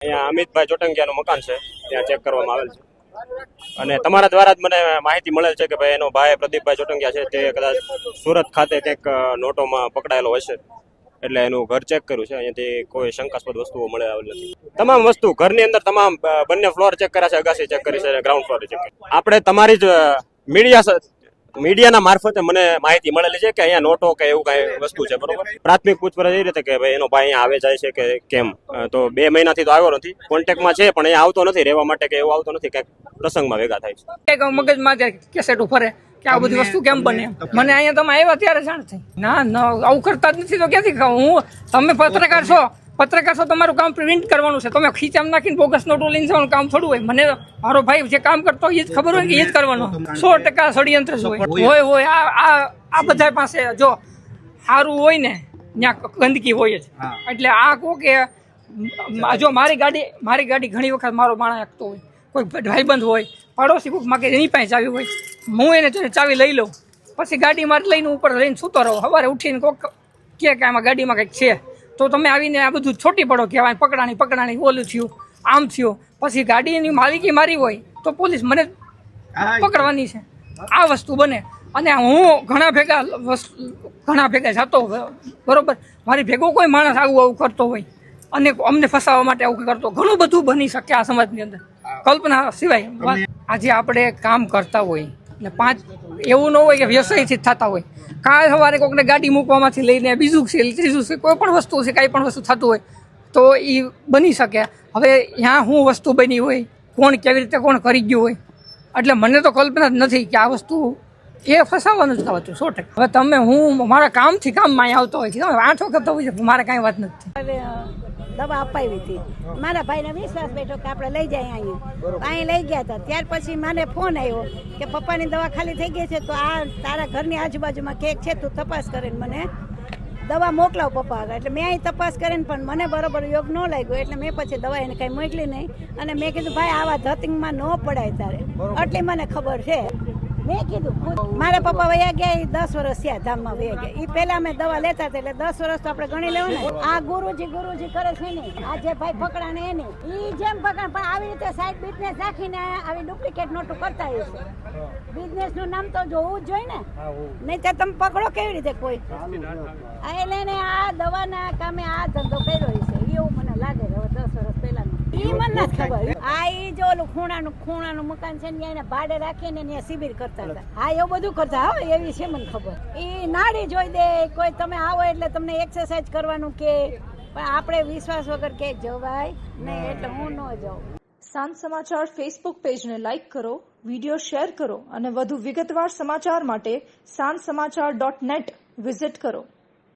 અહીંયા અમિતભાઈ ચોટંકિયાનું મકાન છે, ત્યાં ચેક કરવામાં આવેલ છે અને તમારા દ્વારા જ મને માહિતી મળેલ છે કે ભાઈ એનો ભાઈ પ્રદીપભાઈ ચોટંકિયા છે તે કદાચ સુરત ખાતે કંઈક નોટોમાં પકડાયેલો હશે, એટલે એનું ઘર ચેક કર્યું છે. અહીંયાથી કોઈ શંકાસ્પદ વસ્તુઓ મળે આવેલ નથી. તમામ વસ્તુ ઘરની અંદર તમામ બંને ફ્લોર ચેક કર્યા છે, અગાસી ચેક કરી છે, ગ્રાઉન્ડ ફ્લોર ચેક કરી. આપણે તમારી જ મીડિયાના મારફતે મને માહિતી મળેલી છે કે અહીંયા નોટો કે એવું કઈ વસ્તુ છે, બરોબર. પ્રાથમિક પૂછપરછ એ રીતે કે ભાઈ એનો ભાઈ અહીંયા આવે જાય છે કે કેમ, તો 2 મહિનાથી તો આવ્યો નથી, કોન્ટેક્ટમાં છે પણ અહીંયા આવતો નથી રહેવા માટે કે એવું આવતો નથી, કંઈક પ્રસંગમાં ભેગા થાય છે. મગજમાં કેસેટ ફરે કે આ બધી વસ્તુ કેમ બને. મને અહીંયા તમે આવ્યા ત્યારે જાણ થઈ. ના આવું કરતા જ નથી તો ક્યાંથી હું. તમે પત્રકાર છો, તમારું કામ પ્રિન્ટ કરવાનું છે. તમે ખીચામ નાખીને બોગસ નોટો લઈને જવાનું કામ થોડું હોય. મને મારો ભાઈ જે કામ કરતો હોય એ જ ખબર હોય કે એ જ કરવાનું. 100% ષડયંત્ર હોય. આ બધા પાસે જો સારું હોય ને ત્યાં ગંદકી હોય જ. એટલે આ કહો કે જો મારી ગાડી ઘણી વખત મારો માણસ હાંકતો હોય, કોઈ ભાઈબંધ હોય, પડોશી કોઈક માગે એની પાસે ચાવી હોય, હું એને ચાવી લઈ લઉં, પછી ગાડી મારે લઈને ઉપર લઈને સૂતો રહો. સવારે ઉઠીને કોઈક કે આમાં ગાડીમાં કંઈક છે તો તમે આવીને આ બધું છોટી પડો કહેવાય, પકડાણી ઓલું થયું, આમ થયું. પછી ગાડીની માલિકી મારી હોય તો પોલીસ મને પકડવાની છે. આ વસ્તુ બને. અને હું ઘણા ભેગા જતો, બરોબર. મારી ભેગો કોઈ માણસ આવું કરતો હોય અને અમને ફસાવવા માટે આવું કરતો, ઘણું બધું બની શકે આ સમાજની અંદર, કલ્પના સિવાય. આજે આપણે કામ કરતા હોય ને 5 એવું ન હોય કે વ્યવસાયથી જ થતા હોય. કાલ સવારે કોઈકને ગાડી મૂકવામાંથી લઈને બીજું છે, ત્રીજું છે, કોઈ પણ વસ્તુ છે, કાંઈ પણ વસ્તુ થતું હોય તો એ બની શકે. હવે ત્યાં શું વસ્તુ બની હોય, કોણ કેવી રીતે કોણ કરી ગયું હોય, એટલે મને તો કલ્પના જ નથી કે આ વસ્તુ એ ફસાવવાનું જ થતું 100%. હવે તમે હું મારા કામથી કામમાં અહીં આવતો હોય છે, તમે 8 વખત તો હોય છે, મારે કાંઈ વાત નથી. દવા અપાવી હતી, મારા ભાઈને વિશ્વાસ બેઠો કે આપણે લઈ જાય અહીં લઈ ગયા હતા. ત્યાર પછી મને ફોન આવ્યો કે પપ્પાની દવા ખાલી થઈ ગઈ છે, તો આ તારા ઘરની આજુબાજુમાં કેક છે, તું તપાસ કરીને મને દવા મોકલાવ પપ્પા આગળ. એટલે મેં અહીં તપાસ કરીને પણ મને બરોબર યોગ ન લાગ્યો, એટલે મેં પછી દવા એને કંઈ મોકલી નહીં. અને મેં કીધું ભાઈ આવા ધતિંગમાં ન પડાય તારે, એટલી મને ખબર છે. મેં કીધું મારા પપ્પા વયા ગયા, એ 10 વર્ષ થયા ધામમાં વયા ગયા. એ પહેલા અમે દવા લેતા હતા, એટલે 10 વર્ષ તો આપણે ગણી લેવું ને. આ ગુરુજી કરે છે ને, આ જે ભાઈ પકડાને એની એ જેમ પકડ, પણ આવી રીતે સાઈડ બિઝનેસ રાખીને આવી ડુપ્લિકેટ નોટો કરતા હોય છે. બિઝનેસ નું નામ તો જોવું જ જોઈએ ને, નહીં તો તમે પકડો કેવી રીતે કોઈ. એટલે આ દવાના કામે આ ધંધો કર્યો છે એવું મને લાગે છે. હવે 10 વર્ષ પહેલાનો ઈ મને નથી ખબર. આ ઈ જો ઓલું ખૂણાનું મકાન છે ને, એને ભાડે રાખીને ત્યાં શિબિર કરતા હતા. હા એવું બધું કરતા. હા એવી છે મને ખબર. ઈ નાડી જોઈ દે કોઈ, તમે આવો એટલે તમને એક્સરસાઇઝ કરવાનું કે, પણ આપણે વિશ્વાસ વગર કે જવાય નહીં, એટલે હું ન જાઉં. સાંજ સમાચાર ફેસબુક પેજને લાઇક કરો, વિડીયો શેર કરો અને વધુ વિગતવાર સમાચાર માટે sanssamachar.net વિઝિટ કરો.